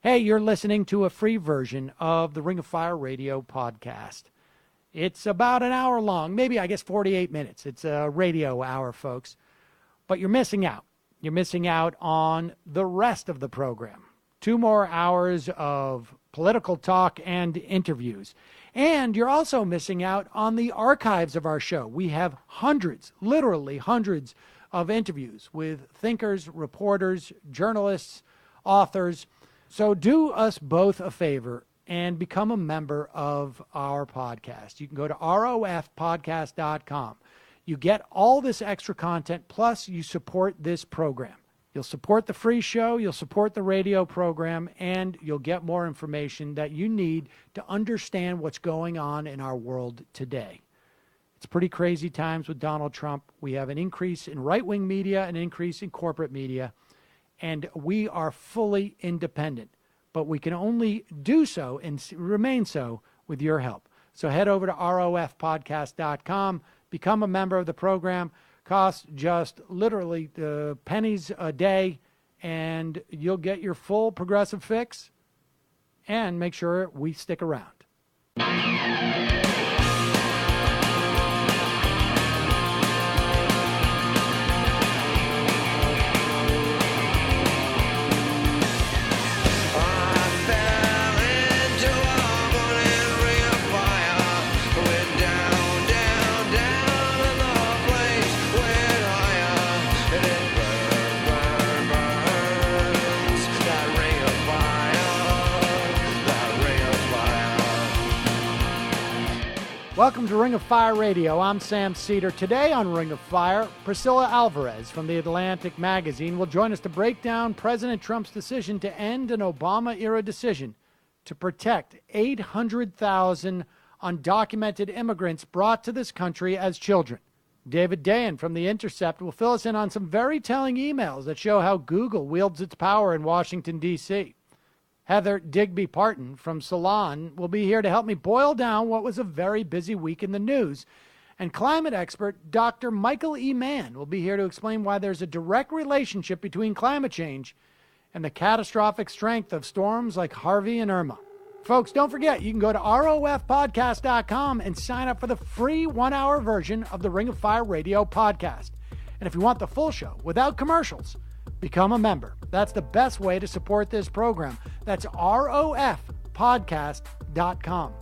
Hey, you're listening to a free version of the Ring of Fire radio podcast. It's about an hour long, maybe 48 minutes. It's a radio hour, folks. But you're missing out. You're missing out on the rest of the program. 2 more hours of political talk and interviews. And you're also missing out on the archives of our show. We have hundreds, literally hundreds of interviews with thinkers, reporters, journalists, authors. So do us both a favor and become a member of our podcast. You can go to rofpodcast.com. You get all this extra content, plus you support this program. You'll support the free show, you'll support the radio program, and you'll get more information that you need to understand what's going on in our world today. It's pretty crazy times with Donald Trump. We have an increase in right-wing media, an increase in corporate media, and we are fully independent. But we can only do so and remain so with your help. So head over to rofpodcast.com, become a member of the program. Costs just literally pennies a day, and you'll get your full progressive fix and make sure we stick around. Welcome to Ring of Fire Radio. I'm Sam Seder. Today on Ring of Fire, Priscilla Alvarez from The Atlantic magazine will join us to break down President Trump's decision to end an Obama-era decision to protect 800,000 undocumented immigrants brought to this country as children. David Dayen from The Intercept will fill us in on some very telling emails that show how Google wields its power in Washington, D.C. Heather Digby Parton from Salon will be here to help me boil down what was a very busy week in the news. And climate expert Dr. Michael E. Mann will be here to explain why there's a direct relationship between climate change and the catastrophic strength of storms like Harvey and Irma. Folks, don't forget, you can go to rofpodcast.com and sign up for the free 1-hour version of the Ring of Fire Radio podcast. And if you want the full show without commercials, become a member. That's the best way to support this program. That's rofpodcast.com.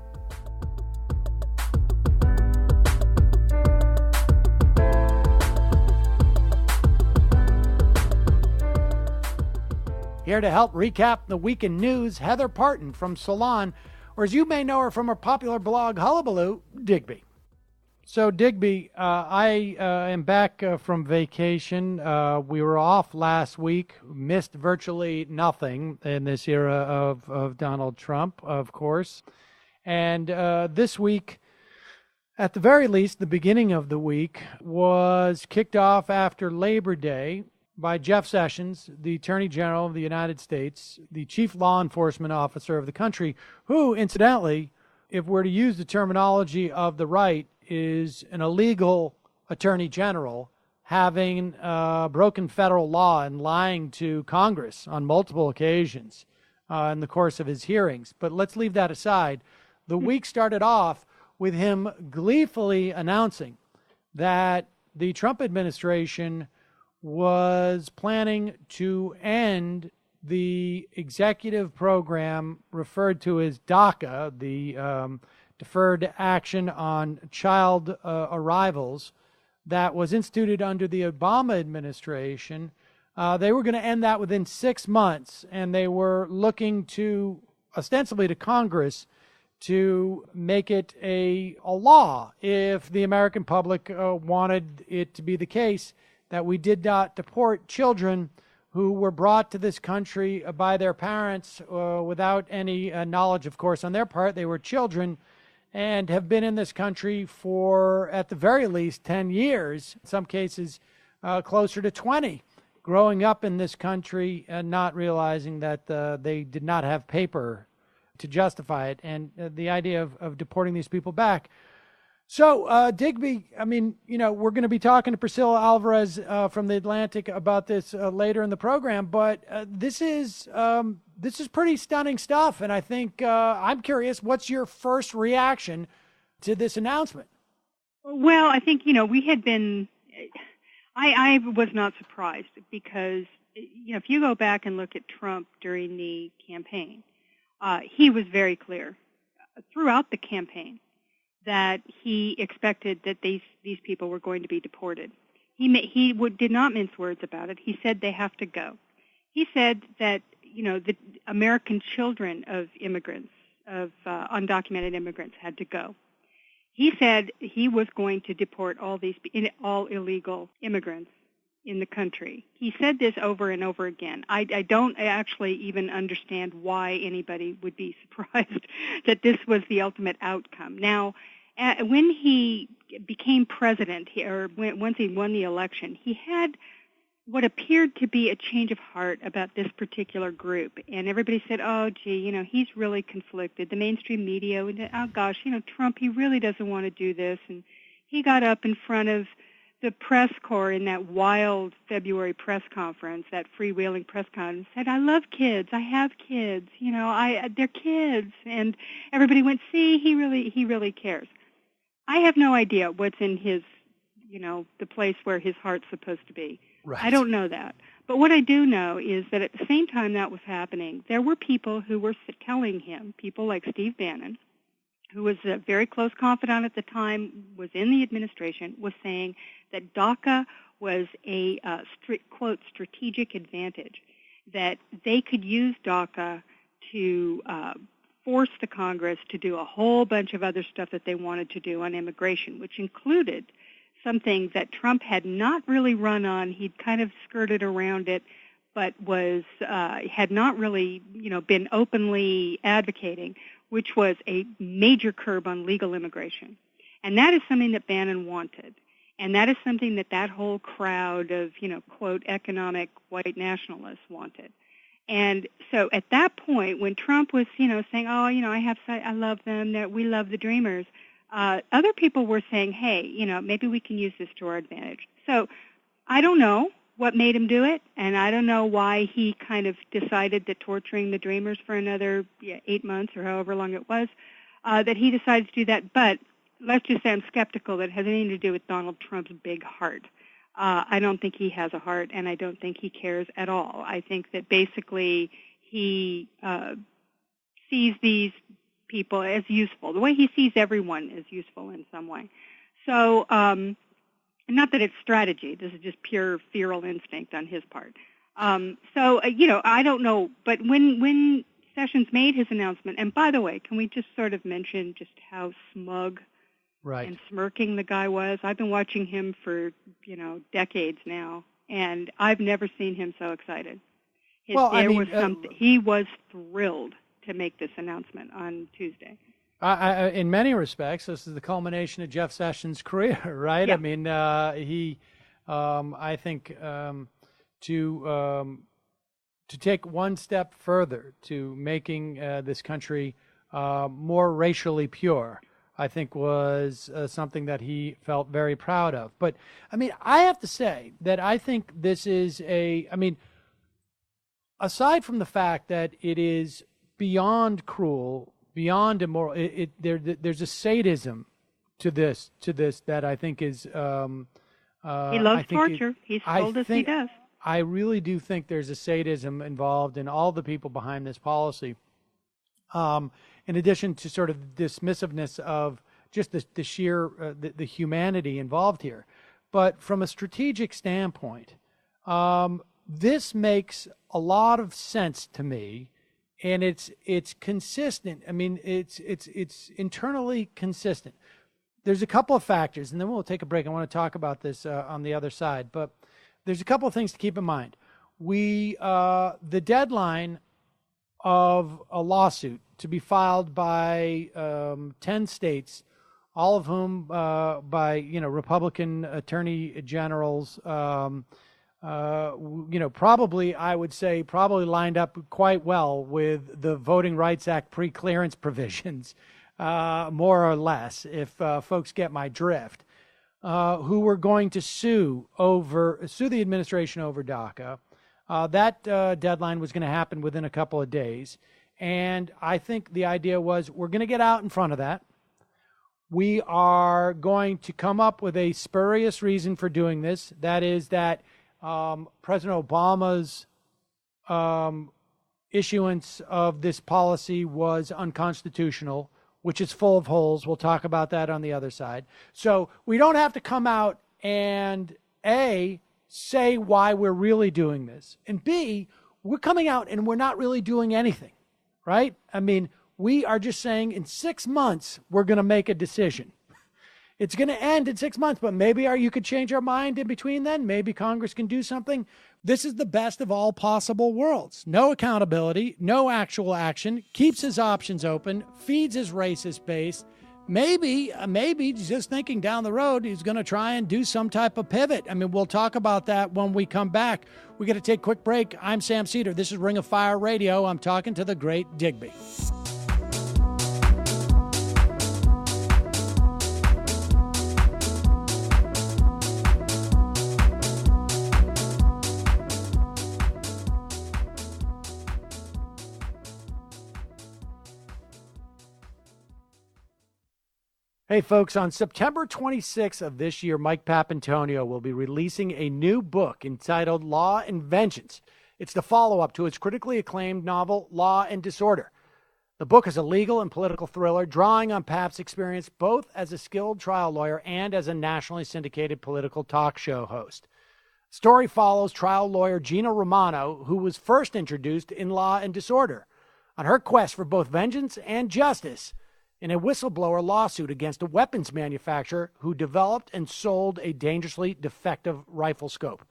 Here to help recap the week in news, Heather Parton from Salon, or as you may know her from her popular blog, Hullabaloo, Digby. So, Digby, I am back from vacation. We were off last week, missed virtually nothing in this era of Donald Trump, of course. And this week, at the very least, the beginning of the week, was kicked off after Labor Day by Jeff Sessions, the Attorney General of the United States, the chief law enforcement officer of the country, who, incidentally, if we're to use the terminology of the right, is an illegal attorney general having broken federal law and lying to Congress on multiple occasions in the course of his hearings. But let's leave that aside. The week started off with him gleefully announcing that the Trump administration was planning to end the executive program referred to as DACA, the Deferred Action on Child Arrivals, that was instituted under the Obama administration. They were going to end that within 6 months, and they were looking to, ostensibly to Congress, to make it a law if the American public wanted it to be the case that we did not deport children who were brought to this country by their parents without any knowledge, of course, on their part. They were children and have been in this country for, at the very least, 10 years, in some cases closer to 20, growing up in this country and not realizing that they did not have paper to justify it, and the idea of deporting these people back. So, Digby, I mean, we're going to be talking to Priscilla Alvarez from the Atlantic about this later in the program, but this is pretty stunning stuff, and I think I'm curious, what's your first reaction to this announcement? Well, I think, we had been, I was not surprised because, if you go back and look at Trump during the campaign, he was very clear throughout the campaign that he expected that these people were going to be deported. He did not mince words about it. He said they have to go. He said that, the American children of immigrants, of undocumented immigrants, had to go. He said he was going to deport all illegal immigrants in the country. He said this over and over again. I don't actually even understand why anybody would be surprised that this was the ultimate outcome. Now, when he became president, once he won the election, he had what appeared to be a change of heart about this particular group. And everybody said, oh, gee, he's really conflicted. The mainstream media, oh, gosh, Trump, he really doesn't want to do this. And he got up in front of the press corps in that wild February press conference, that freewheeling press conference, said, I love kids. I have kids. They're kids. And everybody went, see, he really cares. I have no idea what's in his, the place where his heart's supposed to be. Right. I don't know that. But what I do know is that at the same time that was happening, there were people who were telling him, people like Steve Bannon, who was a very close confidant at the time, was in the administration, was saying that DACA was a, quote, strategic advantage, that they could use DACA to force the Congress to do a whole bunch of other stuff that they wanted to do on immigration, which included something that Trump had not really run on. He'd kind of skirted around it, but had not really, been openly advocating, which was a major curb on legal immigration. And that is something that Bannon wanted. And that is something that whole crowd of, quote, economic white nationalists wanted. And so at that point, when Trump was, saying, oh, I love them, we love the Dreamers, other people were saying, hey, maybe we can use this to our advantage. So I don't know what made him do it, and I don't know why he kind of decided that torturing the Dreamers for another 8 months or however long it was, that he decided to do that. But let's just say I'm skeptical that it has anything to do with Donald Trump's big heart. I don't think he has a heart, and I don't think he cares at all. I think that basically he sees these people as useful, the way he sees everyone as useful in some way. So, not that it's strategy. This is just pure feral instinct on his part. I don't know. But when Sessions made his announcement, and by the way, can we just sort of mention just how smug and smirking the guy was? I've been watching him for, decades now, and I've never seen him so excited. He was thrilled to make this announcement on Tuesday. In many respects, this is the culmination of Jeff Sessions' career, right? Yeah. I mean, I think to take one step further to making this country more racially pure, I think was something that he felt very proud of. But, I mean, I have to say that I think this is aside from the fact that it is beyond cruel, beyond immoral, there's a sadism to this that I think is... he loves torture. He's told us he does. I really do think there's a sadism involved in all the people behind this policy. In addition to sort of dismissiveness of just the sheer the humanity involved here. But from a strategic standpoint, this makes a lot of sense to me, and it's consistent. I mean, it's internally consistent. There's a couple of factors, and then we'll take a break. I want to talk about this on the other side, but there's a couple of things to keep in mind. The deadline of a lawsuit to be filed by 10 states, all of whom by Republican attorney generals, probably I would say probably lined up quite well with the Voting Rights Act pre-clearance provisions more or less, if folks get my drift, who were going to sue the administration over DACA. That deadline was going to happen within a couple of days. And I think the idea was we're going to get out in front of that. We are going to come up with a spurious reason for doing this. That is that President Obama's issuance of this policy was unconstitutional, which is full of holes. We'll talk about that on the other side. So we don't have to come out and, A, say why we're really doing this, and B, we're coming out and we're not really doing anything, right? I mean, we are just saying in 6 months, we're going to make a decision. It's going to end in 6 months, but maybe you could change our mind in between then. Maybe Congress can do something. This is the best of all possible worlds. No accountability, no actual action, keeps his options open, feeds his racist base. Maybe just thinking down the road, he's going to try and do some type of pivot. I mean, we'll talk about that when we come back. We got to take a quick break. I'm Sam Seder. This is Ring of Fire Radio. I'm talking to the great Digby. Hey, folks, on September 26th of this year, Mike Papantonio will be releasing a new book entitled Law and Vengeance. It's the follow-up to his critically acclaimed novel, Law and Disorder. The book is a legal and political thriller drawing on Pap's experience both as a skilled trial lawyer and as a nationally syndicated political talk show host. The story follows trial lawyer Gina Romano, who was first introduced in Law and Disorder, on her quest for both vengeance and justice in a whistleblower lawsuit against a weapons manufacturer who developed and sold a dangerously defective rifle scope.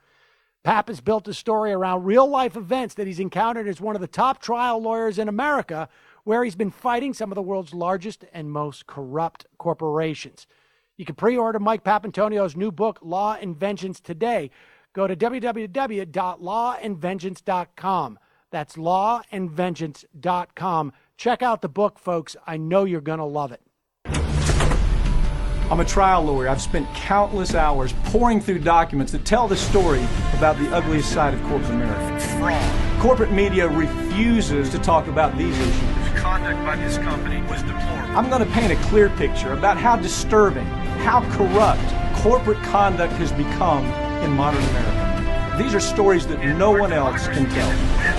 Pap has built a story around real-life events that he's encountered as one of the top trial lawyers in America, where he's been fighting some of the world's largest and most corrupt corporations. You can pre-order Mike Papantonio's new book, Law and Vengeance, today. Go to www.lawandvengeance.com. That's lawandvengeance.com. Check out the book, folks. I know you're going to love it. I'm a trial lawyer. I've spent countless hours pouring through documents that tell the story about the ugliest side of corporate America. Corporate media refuses to talk about these issues. The conduct by this company was deplorable. I'm going to paint a clear picture about how disturbing, how corrupt corporate conduct has become in modern America. These are stories that no one else can tell.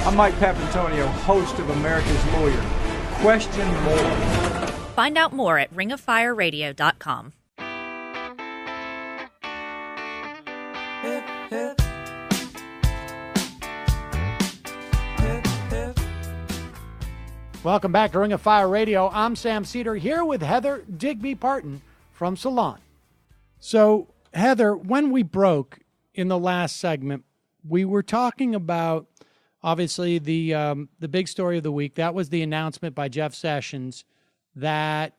I'm Mike Papantonio, host of America's Lawyer. Question more. Find out more at ringoffireradio.com. Welcome back to Ring of Fire Radio. I'm Sam Seder here with Heather Digby Parton from Salon. So, Heather, when we broke in the last segment, we were talking about, obviously, the big story of the week. That was the announcement by Jeff Sessions that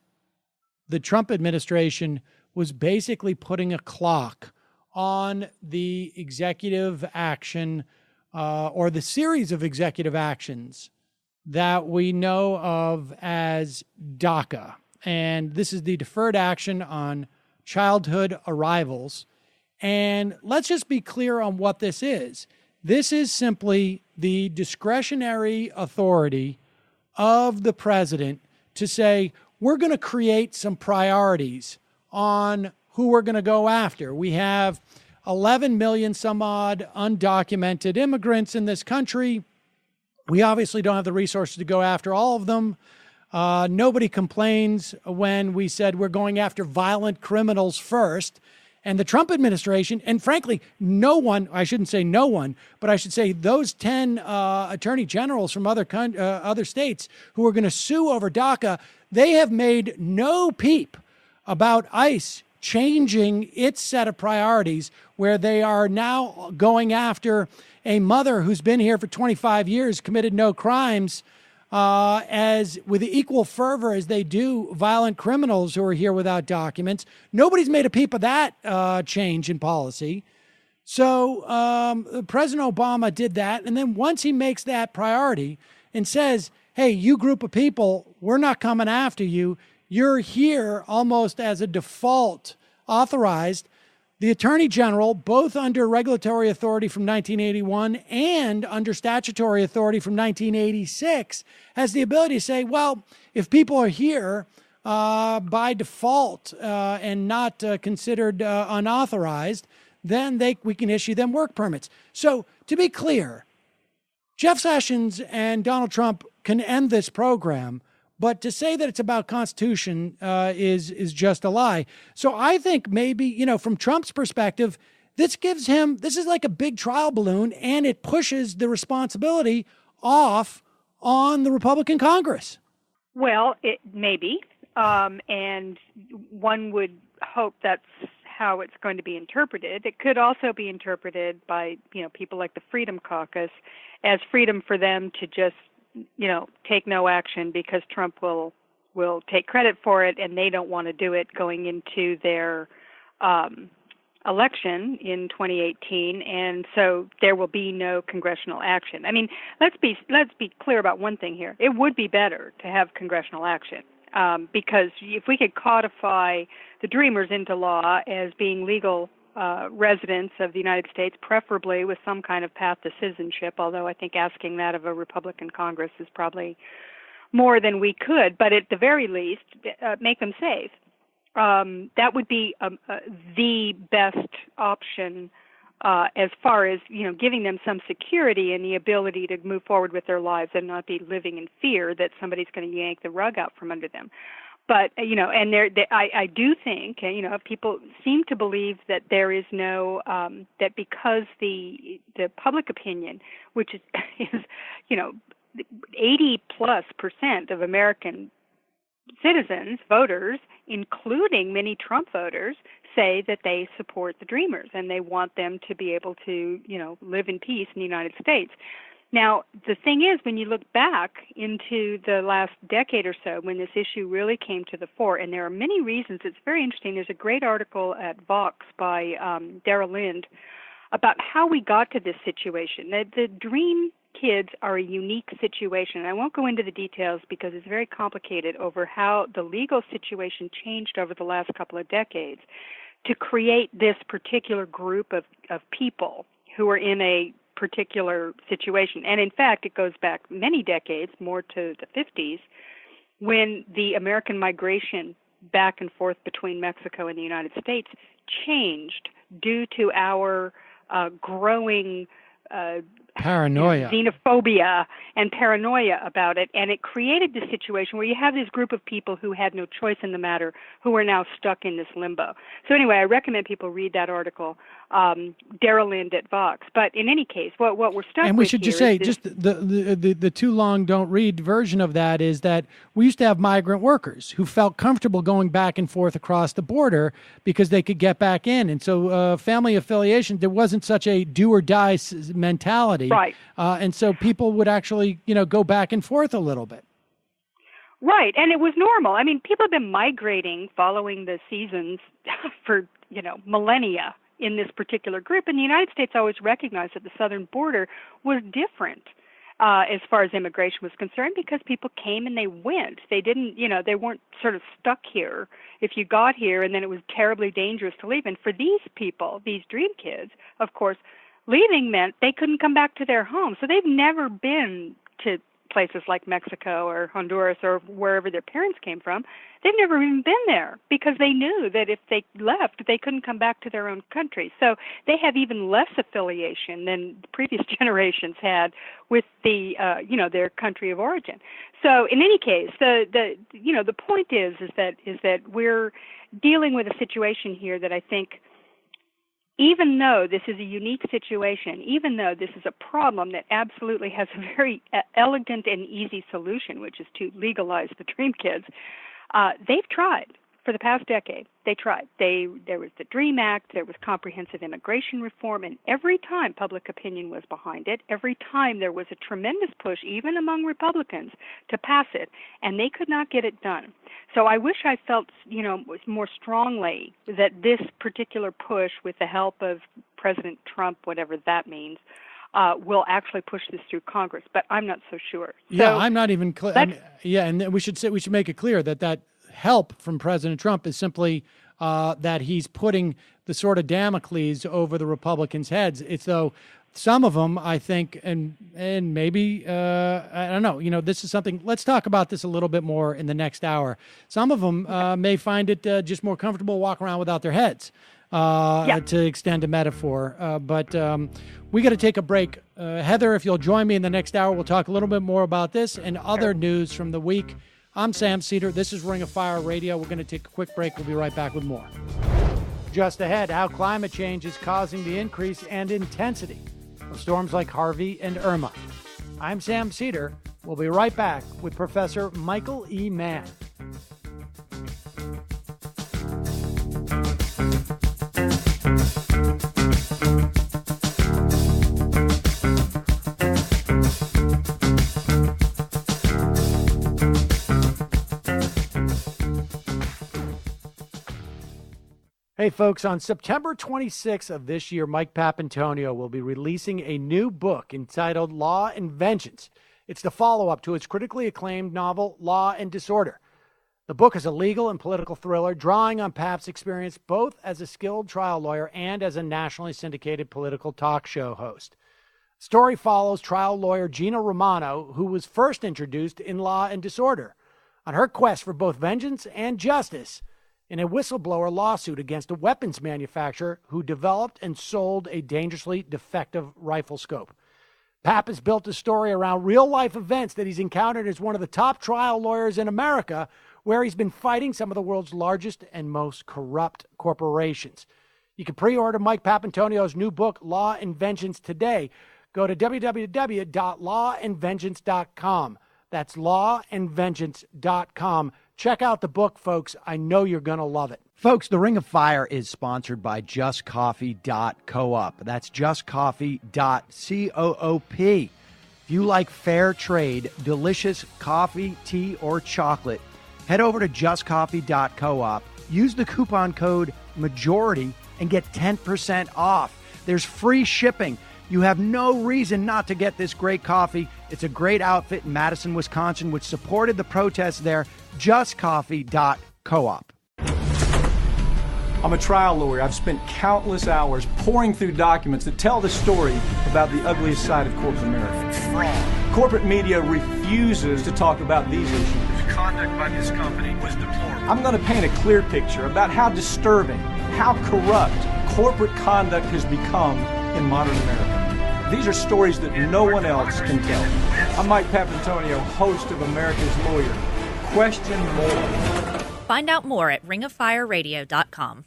the Trump administration was basically putting a clock on the executive action or the series of executive actions that we know of as DACA. And this is the deferred action on childhood arrivals. And let's just be clear on what this is. This is simply the discretionary authority of the president to say, we're going to create some priorities on who we're going to go after. We have 11 million some odd undocumented immigrants in this country. We obviously don't have the resources to go after all of them. Nobody complains when we said we're going after violent criminals first. And the Trump administration, and frankly, no one, I shouldn't say no one, but I should say those 10 attorney generals from other states who are going to sue over DACA, they have made no peep about ICE changing its set of priorities, where they are now going after a mother who's been here for 25 years, committed no crimes, as with equal fervor as they do violent criminals who are here without documents. Nobody's made a peep of that change in policy. So President Obama did that. And then once he makes that priority and says, hey, you group of people, we're not coming after you, you're here almost as a default authorized. The Attorney General, both under regulatory authority from 1981 and under statutory authority from 1986, has the ability to say, well, if people are here by default and not considered unauthorized, then we can issue them work permits. So to be clear, Jeff Sessions and Donald Trump can end this program, but to say that it's about Constitution is just a lie. So I think maybe, from Trump's perspective, this is like a big trial balloon, and it pushes the responsibility off on the Republican Congress. Well, it maybe, and one would hope that's how it's going to be interpreted. It could also be interpreted by, people like the Freedom Caucus as freedom for them to just, take no action because Trump will take credit for it, and they don't want to do it going into their election in 2018, and so there will be no congressional action. I mean, let's be clear about one thing here. It would be better to have congressional action. Because if we could codify the Dreamers into law as being legal residents of the United States, preferably with some kind of path to citizenship, although I think asking that of a Republican Congress is probably more than we could, but at the very least, make them safe. That would be the best option as far as, giving them some security and the ability to move forward with their lives and not be living in fear that somebody's going to yank the rug out from under them. But, and I do think, people seem to believe that there is no, that because the public opinion, which is 80+% of American citizens, voters, including many Trump voters, say that they support the Dreamers and they want them to be able to, live in peace in the United States. Now, the thing is, when you look back into the last decade or so, when this issue really came to the fore, and there are many reasons, it's very interesting. There's a great article at Vox by Dara Lind about how we got to this situation. The Dream kids are a unique situation. I won't go into the details because it's very complicated over how the legal situation changed over the last couple of decades to create this particular group of people who are in a particular situation. And in fact, it goes back many decades, more to the 50s, when the American migration back and forth between Mexico and the United States changed due to our growing paranoia, xenophobia and paranoia about it, and it created this situation where you have this group of people who had no choice in the matter, who are now stuck in this limbo. So anyway, I recommend people read that article, Dara Lind at Vox. But in any case, what we're stuck with, and we should just say, just the too long don't read version of that is that we used to have migrant workers who felt comfortable going back and forth across the border because they could get back in, and so family affiliation, there wasn't such a do or die mentality. Right. And so people would actually, go back and forth a little bit. Right. And it was normal. I mean, people have been migrating following the seasons for, millennia in this particular group. And the United States always recognized that the southern border was different as far as immigration was concerned because people came and they went. They didn't, they weren't sort of stuck here if you got here and then it was terribly dangerous to leave. And for these people, these Dream kids, of course, leaving meant they couldn't come back to their home. So they've never been to places like Mexico or Honduras or wherever their parents came from. They've never even been there because they knew that if they left, they couldn't come back to their own country. So they have even less affiliation than previous generations had with the, their country of origin. So in any case, the point is that we're dealing with a situation here that I think, even though this is a unique situation, even though this is a problem that absolutely has a very elegant and easy solution, which is to legalize the Dream kids, they've tried for the past decade. They tried. There was the DREAM Act, there was comprehensive immigration reform, and every time public opinion was behind it, every time there was a tremendous push, even among Republicans, to pass it, and they could not get it done. So I wish I felt, more strongly that this particular push, with the help of President Trump, whatever that means, will actually push this through Congress, but I'm not so sure. Yeah, I'm not even clear. And we should make it clear that help from President Trump is simply that he's putting the sort of Damocles over the Republicans' heads. It's though some of them, I think, and maybe, I don't know, this is something, let's talk about this a little bit more in the next hour. Some of them may find it just more comfortable walking around without their heads, to extend a metaphor. But we got to take a break. Heather, if you'll join me in the next hour, we'll talk a little bit more about this and other news from the week. I'm Sam Seder. This is Ring of Fire Radio. We're going to take a quick break. We'll be right back with more. Just ahead, how climate change is causing the increase and intensity of storms like Harvey and Irma. I'm Sam Seder. We'll be right back with Professor Michael E. Mann. Hey, folks, on September 26th of this year, Mike Papantonio will be releasing a new book entitled Law and Vengeance. It's the follow-up to his critically acclaimed novel, Law and Disorder. The book is a legal and political thriller drawing on Pap's experience both as a skilled trial lawyer and as a nationally syndicated political talk show host. The story follows trial lawyer Gina Romano, who was first introduced in Law and Disorder, on her quest for both vengeance and justice in a whistleblower lawsuit against a weapons manufacturer who developed and sold a dangerously defective rifle scope. Pap has built a story around real-life events that he's encountered as one of the top trial lawyers in America, where he's been fighting some of the world's largest and most corrupt corporations. You can pre-order Mike Papantonio's new book, Law and Vengeance, today. Go to www.lawandvengeance.com. That's lawandvengeance.com. Check out the book, folks. I know you're going to love it. Folks, the Ring of Fire is sponsored by JustCoffee.coop. That's JustCoffee.coop. If you like fair trade, delicious coffee, tea, or chocolate, head over to JustCoffee.coop. Use the coupon code MAJORITY and get 10% off. There's free shipping. You have no reason not to get this great coffee. It's a great outfit in Madison, Wisconsin, which supported the protests there. JustCoffee.coop. I'm a trial lawyer. I've spent countless hours poring through documents that tell the story about the ugliest side of corporate America. Corporate media refuses to talk about these issues. The conduct by this company was deplorable. I'm going to paint a clear picture about how disturbing, how corrupt corporate conduct has become in modern America. These are stories that no one else can tell. I'm Mike Papantonio, host of America's Lawyer. Question more. Find out more at ringoffireradio.com.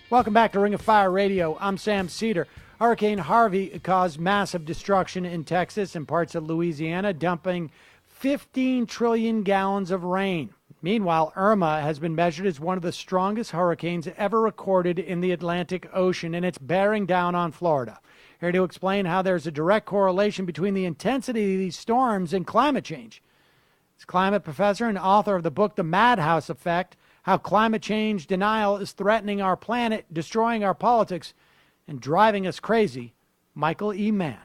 Welcome back to Ring of Fire Radio. I'm Sam Seder. Hurricane Harvey caused massive destruction in Texas and parts of Louisiana, dumping 15 trillion gallons of rain. Meanwhile, Irma has been measured as one of the strongest hurricanes ever recorded in the Atlantic Ocean, and it's bearing down on Florida. Here to explain how there's a direct correlation between the intensity of these storms and climate change. He's climate professor and author of the book, The Madhouse Effect, How Climate Change Denial is Threatening Our Planet, Destroying Our Politics, and Driving Us Crazy, Michael E. Mann.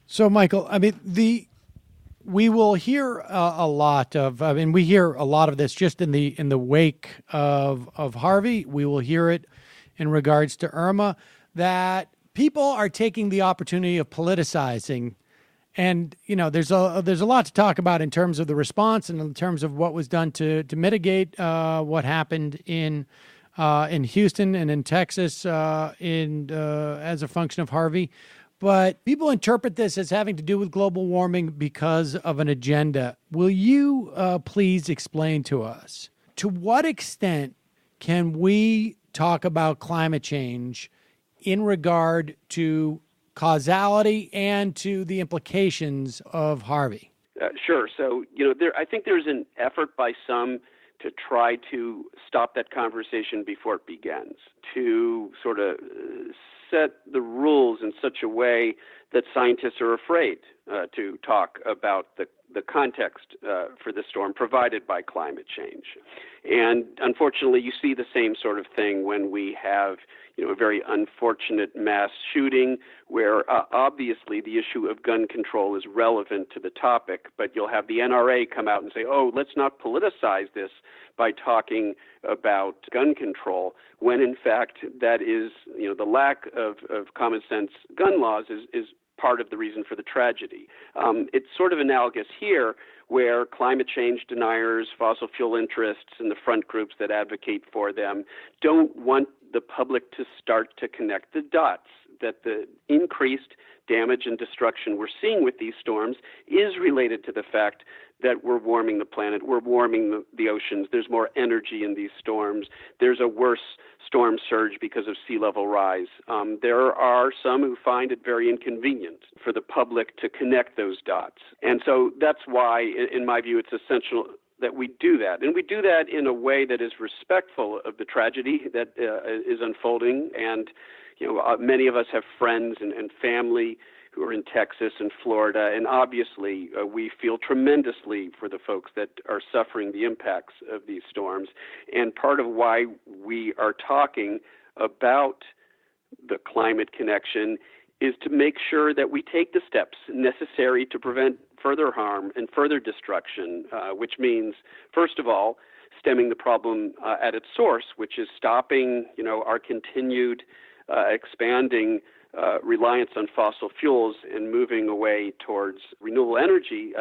So, Michael, we will hear a lot of, we hear a lot of this just in the wake of Harvey. We will hear it in regards to Irma, that people are taking the opportunity of politicizing. And, there's a lot to talk about in terms of the response and in terms of what was done to mitigate what happened in Houston and in Texas as a function of Harvey. But people interpret this as having to do with global warming because of an agenda. Will you please explain to us, to what extent can we talk about climate change in regard to causality and to the implications of Harvey? Sure. So, I think there's an effort by some to try to stop that conversation before it begins, to sort of set the rules in such a way that scientists are afraid to talk about the the context for the storm provided by climate change. And unfortunately, you see the same sort of thing when we have a very unfortunate mass shooting where obviously the issue of gun control is relevant to the topic, but you'll have the NRA come out and say, oh, let's not politicize this by talking about gun control, when in fact that is, the lack of common sense gun laws is part of the reason for the tragedy. It's sort of analogous here, where climate change deniers, fossil fuel interests, and the front groups that advocate for them don't want the public to start to connect the dots, that the increased damage and destruction we're seeing with these storms is related to the fact that we're warming the planet, we're warming the oceans, there's more energy in these storms, there's a worse storm surge because of sea level rise. There are some who find it very inconvenient for the public to connect those dots. And so that's why, in my view, it's essential that we do that. And we do that in a way that is respectful of the tragedy that is unfolding. And, many of us have friends and family who are in Texas and Florida. And obviously, we feel tremendously for the folks that are suffering the impacts of these storms. And part of why we are talking about the climate connection is to make sure that we take the steps necessary to prevent further harm and further destruction, which means, first of all, stemming the problem at its source, which is stopping, our continued expanding reliance on fossil fuels and moving away towards renewable energy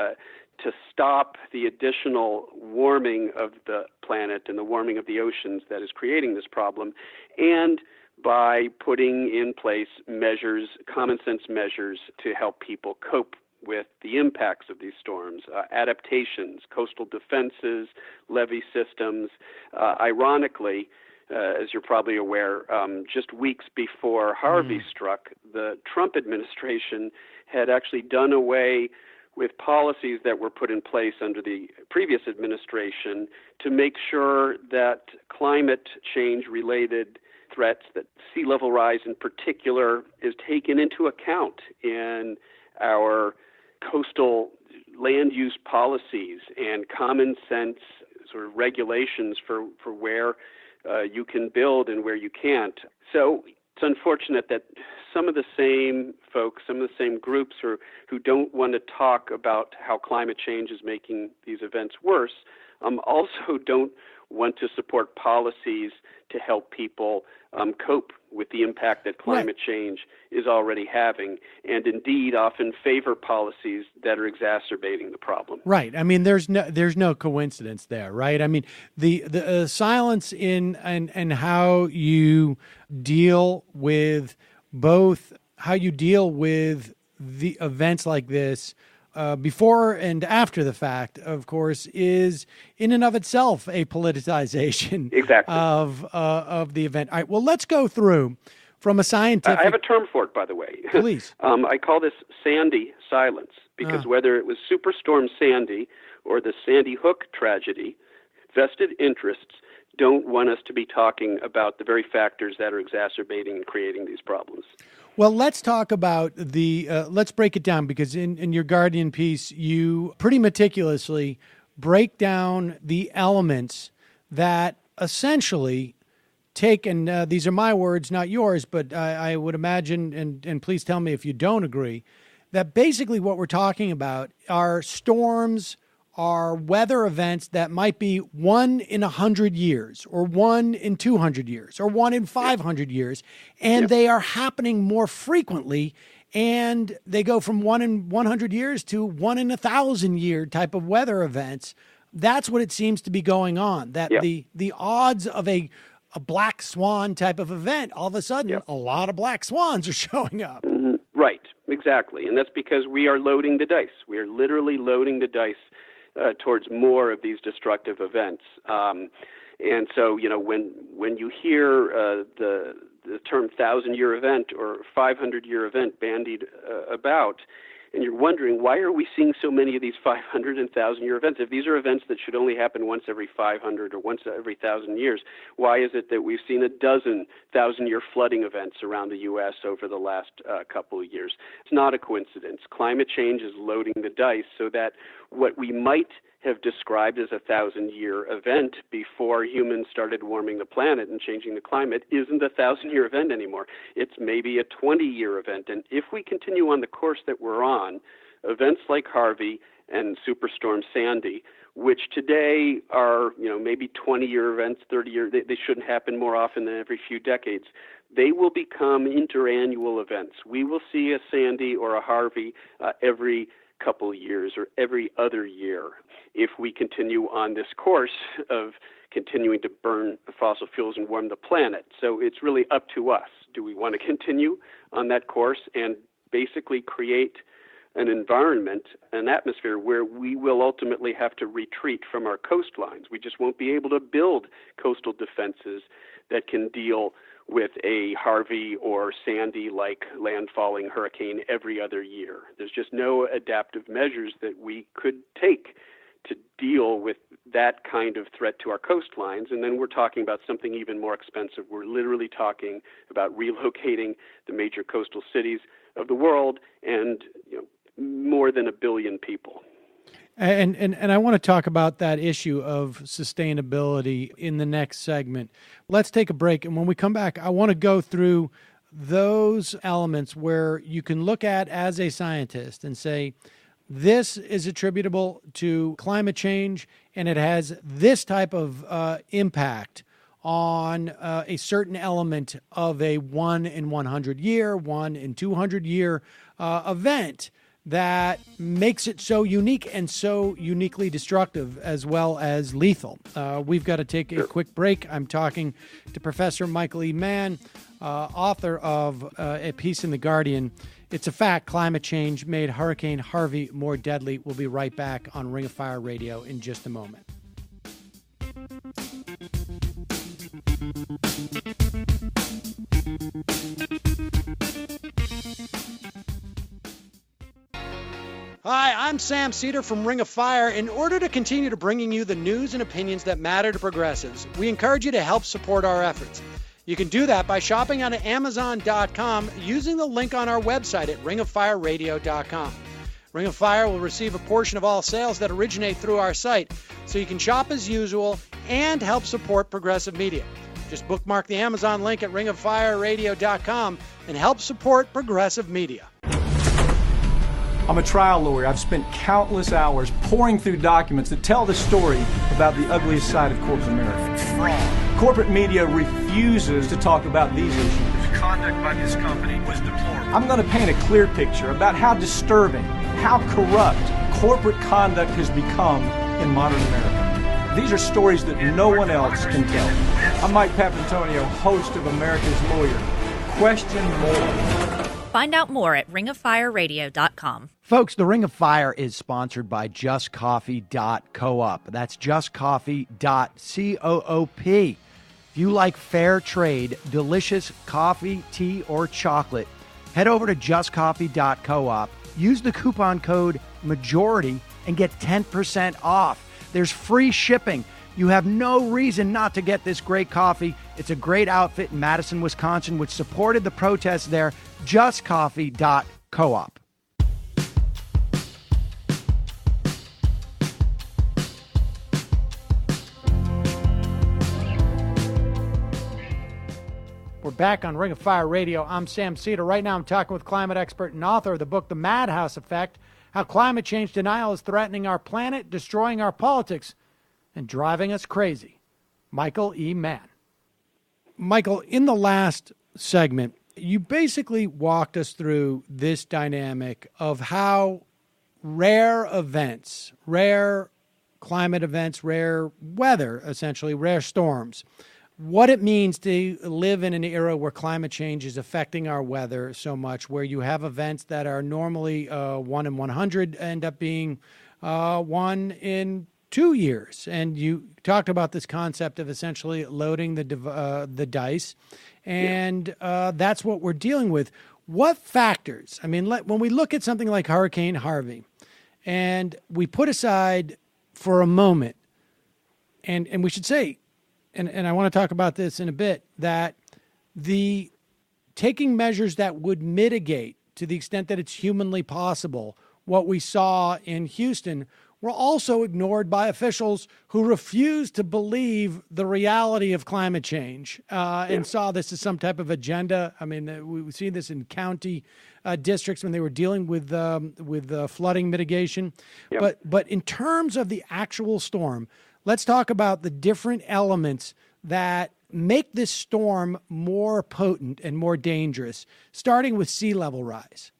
to stop the additional warming of the planet and the warming of the oceans that is creating this problem, and by putting in place measures, common sense measures to help people cope with the impacts of these storms, adaptations, coastal defenses, levee systems. Ironically, as you're probably aware, just weeks before Harvey struck, the Trump administration had actually done away with policies that were put in place under the previous administration to make sure that climate change-related threats, that sea level rise in particular, is taken into account in our coastal land use policies and common sense sort of regulations for where you can build and where you can't. So it's unfortunate that some of the same folks, some of the same groups who don't want to talk about how climate change is making these events worse, also don't want to support policies to help people cope with the impact that climate change is already having, and indeed often favor policies that are exacerbating the problem. Right. I mean, there's no coincidence there, right? I mean, the silence in and how you deal with both, how you deal with the events like this before and after the fact, of course, is in and of itself a politicization of the event. All right, well, let's go through from a scientific... I have a term for it, by the way. Please. I call this Sandy silence, because whether it was Superstorm Sandy or the Sandy Hook tragedy, vested interests don't want us to be talking about the very factors that are exacerbating and creating these problems. Well, let's talk about let's break it down, because in your Guardian piece, you pretty meticulously break down the elements that essentially take, and these are my words, not yours, but I would imagine, and please tell me if you don't agree, that basically what we're talking about are storms, are weather events that might be 1 in 100 years, or 1 in 200 years, or 1 in 500 years, and they are happening more frequently, and they go from 1 in 100 years to 1 in 1,000 year type of weather events. That's what it seems to be going on, that the odds of a black swan type of event, all of a sudden, a lot of black swans are showing up. Mm-hmm. Right, exactly, and that's because we are loading the dice. We are literally loading the dice towards more of these destructive events. And so, when you hear the term 1,000-year event or 500-year event bandied about, and you're wondering, why are we seeing so many of these 500 and 1,000-year events? If these are events that should only happen once every 500 or once every 1,000 years, why is it that we've seen a dozen 1,000-year flooding events around the U.S. over the last couple of years. It's not a coincidence. Climate change is loading the dice so that what we might have described as a 1,000-year event before humans started warming the planet and changing the climate isn't a 1,000-year event anymore. It's maybe a 20-year event. And if we continue on the course that we're on, events like Harvey and Superstorm Sandy, which today are, maybe 20-year events, 30-year, they shouldn't happen more often than every few decades. They will become interannual events. We will see a Sandy or a Harvey every couple of years or every other year if we continue on this course of continuing to burn fossil fuels and warm the planet. So it's really up to us. Do we want to continue on that course and basically create an environment, an atmosphere where we will ultimately have to retreat from our coastlines? We just won't be able to build coastal defenses that can deal with a Harvey or Sandy-like landfalling hurricane every other year. There's just no adaptive measures that we could take to deal with that kind of threat to our coastlines. And then we're talking about something even more expensive. We're literally talking about relocating the major coastal cities of the world and more than 1 billion people. And I want to talk about that issue of sustainability in the next segment. Let's take a break. And when we come back, I want to go through those elements where you can look at as a scientist and say, this is attributable to climate change and it has this type of impact on a certain element of a 1 in 100 year, 1 in 200 year event that makes it so unique and so uniquely destructive as well as lethal. We've got to take a quick break. I'm talking to Professor Michael E. Mann, author of a piece in The Guardian. It's a fact, climate change made Hurricane Harvey more deadly. We'll be right back on Ring of Fire Radio in just a moment. Hi, I'm Sam Seder from Ring of Fire. In order to continue to bringing you the news and opinions that matter to progressives, we encourage you to help support our efforts. You can do that by shopping on Amazon.com using the link on our website at ringoffireradio.com. Ring of Fire will receive a portion of all sales that originate through our site, so you can shop as usual and help support progressive media. Just bookmark the Amazon link at ringoffireradio.com and help support progressive media. I'm a trial lawyer. I've spent countless hours poring through documents that tell the story about the ugliest side of corporate America. Corporate media refuses to talk about these issues. The conduct by this company was deplorable. I'm going to paint a clear picture about how disturbing, how corrupt corporate conduct has become in modern America. These are stories that no one else can tell. I'm Mike Papantonio, host of America's Lawyer. Question more. Find out more at ringoffireradio.com. Folks, the Ring of Fire is sponsored by JustCoffee.coop. That's JustCoffee.coop. If you like fair trade, delicious coffee, tea, or chocolate, head over to JustCoffee.coop. Use the coupon code MAJORITY and get 10% off. There's free shipping. You have no reason not to get this great coffee. It's a great outfit in Madison, Wisconsin, which supported the protests there. JustCoffee.coop. We're back on Ring of Fire Radio. I'm Sam Seder. Right now I'm talking with climate expert and author of the book, The Madhouse Effect, How Climate Change Denial is Threatening Our Planet, Destroying Our Politics, and Driving Us Crazy, Michael E. Mann. Michael, in the last segment, you basically walked us through this dynamic of how rare events, rare climate events, rare weather, essentially, rare storms, what it means to live in an era where climate change is affecting our weather so much, where you have events that are normally 1 in 100 end up being 1 in 2 years. And you talked about this concept of essentially loading the dice, and that's what we're dealing with. What factors, I mean, when we look at something like Hurricane Harvey, and we put aside for a moment, and we should say, and I want to talk about this in a bit, that the taking measures that would mitigate, to the extent that it's humanly possible, what we saw in Houston were also ignored by officials who refused to believe the reality of climate change and saw this as some type of agenda. I mean, we've seen this in county districts when they were dealing with flooding mitigation. Yep. But in terms of the actual storm, let's talk about the different elements that make this storm more potent and more dangerous, starting with sea level rise.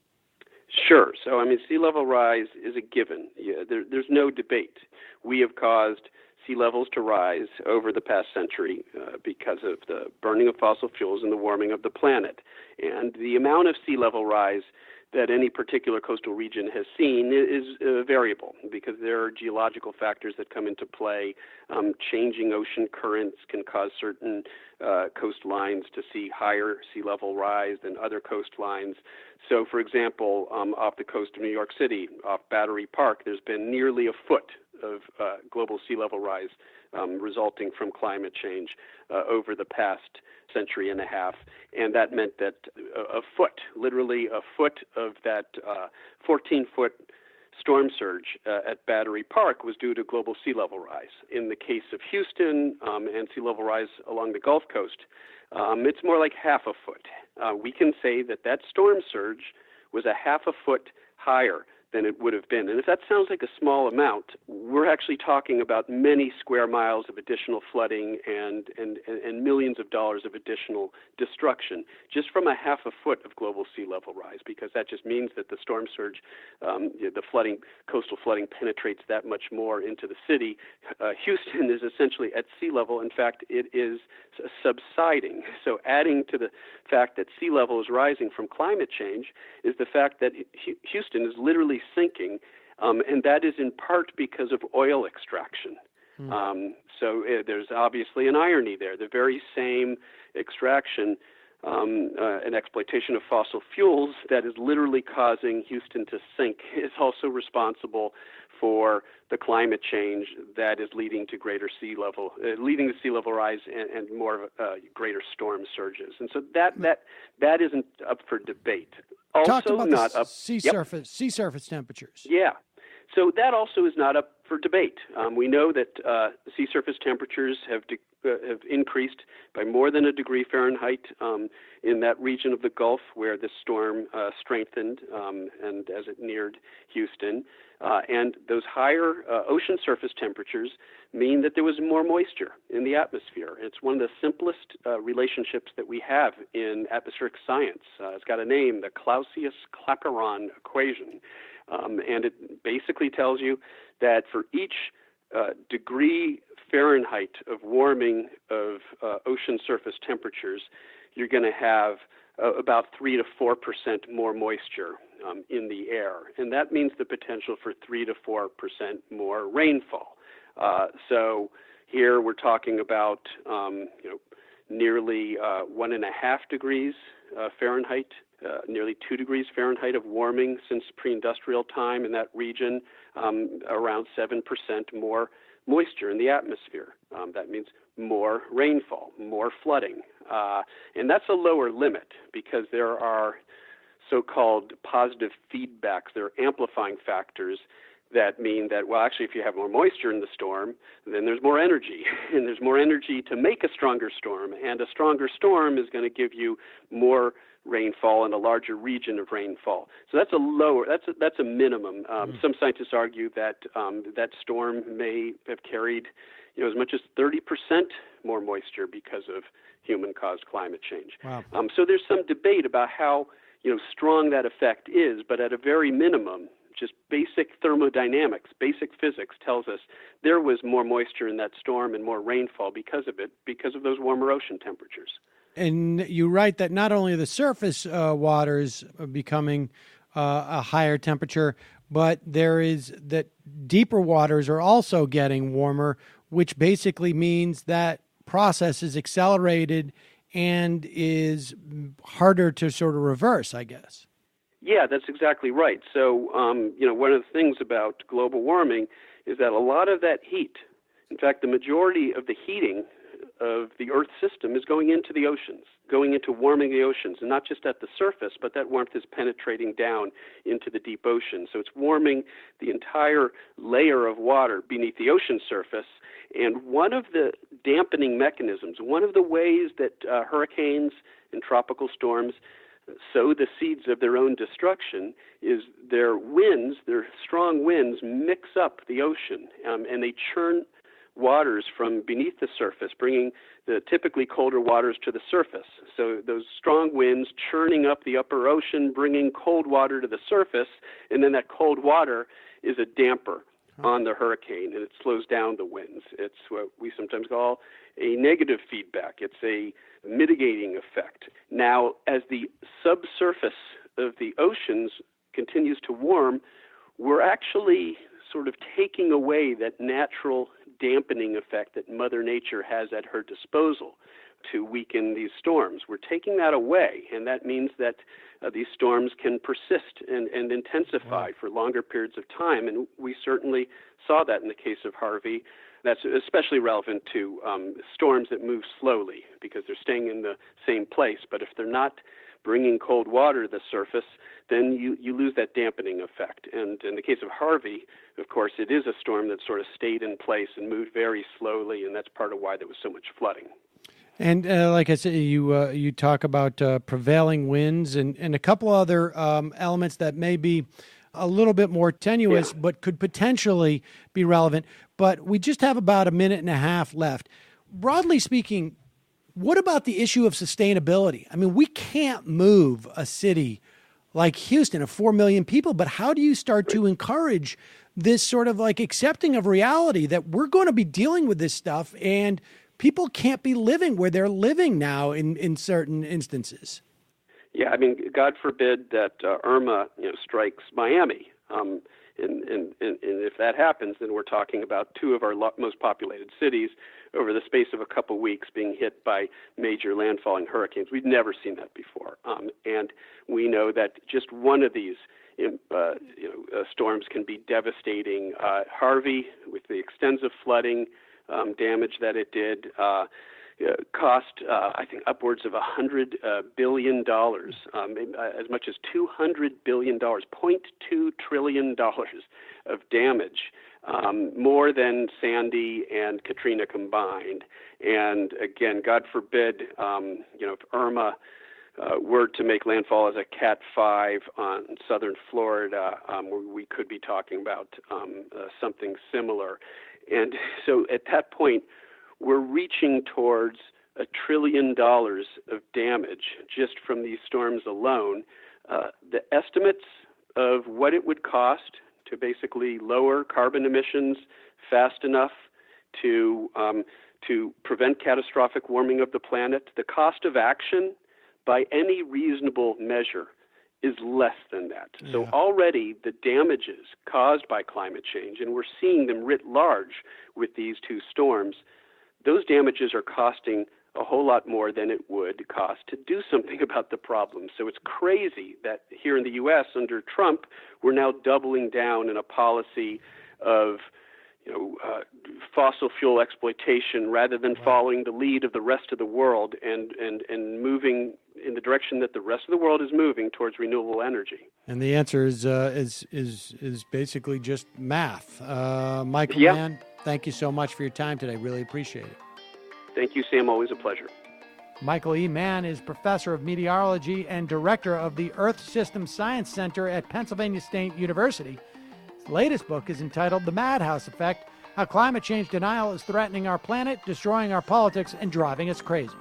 Sure. So, I mean, sea level rise is a given. There's no debate. We have caused sea levels to rise over the past century because of the burning of fossil fuels and the warming of the planet. And the amount of sea level rise that any particular coastal region has seen is variable because there are geological factors that come into play. Changing ocean currents can cause certain coastlines to see higher sea level rise than other coastlines. So, for example, off the coast of New York City, off Battery Park, there's been nearly a foot of global sea level rise resulting from climate change over the past century and a half. And that meant that a foot, literally a foot of that 14-foot storm surge at Battery Park was due to global sea level rise. In the case of Houston and sea level rise along the Gulf Coast, it's more like half a foot. We can say that that storm surge was a half a foot higher than it would have been. And if that sounds like a small amount, we're actually talking about many square miles of additional flooding and millions of dollars of additional destruction just from a half a foot of global sea level rise, because that just means that the storm surge, the flooding, coastal flooding penetrates that much more into the city. Houston is essentially at sea level. In fact, it is subsiding. So adding to the fact that sea level is rising from climate change is the fact that Houston is literally sinking, and that is in part because of oil extraction. So there's obviously an irony there. The very same extraction and exploitation of fossil fuels that is literally causing Houston to sink is also responsible for the climate change that is leading to greater sea level, rise and more greater storm surges. And so that isn't up for debate. Also Talked about not the up sea surface temperatures. Yeah. So that also is not up for debate. We know that sea surface temperatures have increased by more than a degree Fahrenheit in that region of the Gulf where the storm strengthened and as it neared Houston. And those higher ocean surface temperatures mean that there was more moisture in the atmosphere. It's one of the simplest relationships that we have in atmospheric science. It's got a name, the Clausius-Clapeyron equation. And it basically tells you that for each degree Fahrenheit of warming of ocean surface temperatures, you're going to have about 3 to 4% more moisture in the air. And that means the potential for 3 to 4% more rainfall. So here we're talking about nearly 1.5 degrees Fahrenheit, nearly 2 degrees Fahrenheit of warming since pre-industrial time in that region, around 7% more moisture in the atmosphere. That means more rainfall, more flooding. And that's a lower limit because there are so-called positive feedbacks. There are amplifying factors that mean that, well, actually, if you have more moisture in the storm, then there's more energy, and there's more energy to make a stronger storm, and a stronger storm is going to give you more rainfall and a larger region of rainfall. So that's a minimum. Some scientists argue that that storm may have carried, as much as 30% more moisture because of human-caused climate change. Wow. So there's some debate about how strong that effect is, but at a very minimum, just basic thermodynamics, basic physics tells us there was more moisture in that storm and more rainfall because of it, because of those warmer ocean temperatures. And you write that not only the surface waters are becoming a higher temperature, but there is that deeper waters are also getting warmer, which basically means that process is accelerated and is harder to sort of reverse, I guess. Yeah, that's exactly right. So, one of the things about global warming is that a lot of that heat, in fact, the majority of the heating of the Earth system is going into the oceans, going into warming the oceans, and not just at the surface, but that warmth is penetrating down into the deep ocean. So it's warming the entire layer of water beneath the ocean surface. And one of the dampening mechanisms, one of the ways that hurricanes and tropical storms sow the seeds of their own destruction is their winds, their strong winds, mix up the ocean, and they churn waters from beneath the surface, bringing the typically colder waters to the surface. So those strong winds churning up the upper ocean, bringing cold water to the surface, and then that cold water is a damper on the hurricane, and it slows down the winds. It's what we sometimes call a negative feedback. It's a mitigating effect. Now, as the subsurface of the oceans continues to warm, we're actually sort of taking away that natural dampening effect that Mother Nature has at her disposal to weaken these storms. We're taking that away, and that means that these storms can persist and intensify for longer periods of time, and we certainly saw that in the case of Harvey. That's especially relevant to storms that move slowly because they're staying in the same place, but if they're not bringing cold water to the surface, then you lose that dampening effect. And in the case of Harvey, of course, it is a storm that sort of stayed in place and moved very slowly, and that's part of why there was so much flooding. And like I said, you talk about prevailing winds and a couple other elements that may be a little bit more tenuous, but could potentially be relevant. But we just have about a minute and a half left. Broadly speaking, what about the issue of sustainability? I mean, we can't move a city like Houston of 4 million people, but how do you start to encourage this sort of like accepting of reality that we're going to be dealing with this stuff and people can't be living where they're living now in certain instances? Yeah, I mean, God forbid that Irma, strikes Miami. And if that happens, then we're talking about two of our most populated cities over the space of a couple weeks being hit by major landfalling hurricanes. We've never seen that before. And we know that just one of these storms can be devastating. Harvey, with the extensive flooding damage that it did, cost, I think, upwards of $100 billion, as much as $200 billion, $0.2 trillion of damage, more than Sandy and Katrina combined. And again, God forbid, if Irma were to make landfall as a Cat 5 on southern Florida, we could be talking about something similar. And so at that point, we're reaching towards $1 trillion of damage just from these storms alone. The estimates of what it would cost to basically lower carbon emissions fast enough to prevent catastrophic warming of the planet, the cost of action by any reasonable measure is less than that. Yeah. So already the damages caused by climate change, and we're seeing them writ large with these two storms, those damages are costing a whole lot more than it would cost to do something about the problem. So it's crazy that here in the U.S. under Trump, we're now doubling down in a policy of fossil fuel exploitation rather than following the lead of the rest of the world and moving in the direction that the rest of the world is moving towards renewable energy. And the answer is basically just math. Michael Mann, thank you so much for your time today. Really appreciate it. Thank you, Sam. Always a pleasure. Michael E. Mann is professor of meteorology and director of the Earth System Science Center at Pennsylvania State University. His latest book is entitled The Madhouse Effect: How Climate Change Denial is Threatening Our Planet, Destroying Our Politics, and Driving Us Crazy.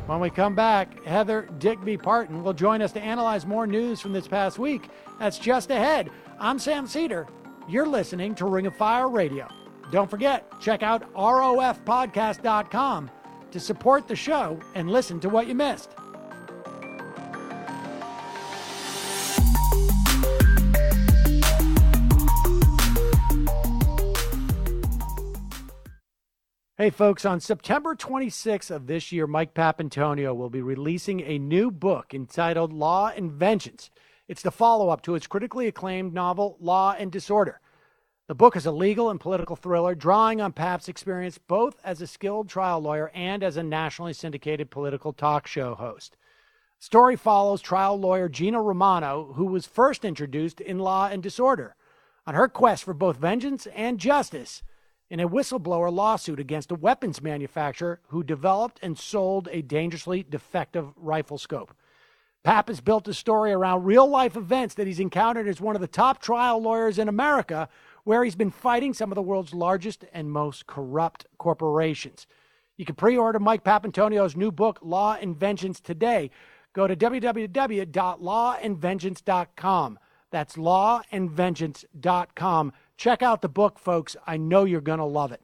When we come back, Heather Digby Parton will join us to analyze more news from this past week. That's just ahead. I'm Sam Seder. You're listening to Ring of Fire Radio. Don't forget, check out rofpodcast.com to support the show and listen to what you missed. Hey folks, on September 26th of this year, Mike Papantonio will be releasing a new book entitled Law and Vengeance. It's the follow-up to his critically acclaimed novel, Law and Disorder. The book is a legal and political thriller drawing on Pap's experience both as a skilled trial lawyer and as a nationally syndicated political talk show host. The story follows trial lawyer Gina Romano, who was first introduced in Law and Disorder, on her quest for both vengeance and justice in a whistleblower lawsuit against a weapons manufacturer who developed and sold a dangerously defective rifle scope. Pap has built a story around real-life events that he's encountered as one of the top trial lawyers in America, where he's been fighting some of the world's largest and most corrupt corporations. You can pre-order Mike Papantonio's new book, Law and Vengeance, today. Go to www.lawandvengeance.com. That's lawandvengeance.com. Check out the book, folks. I know you're going to love it.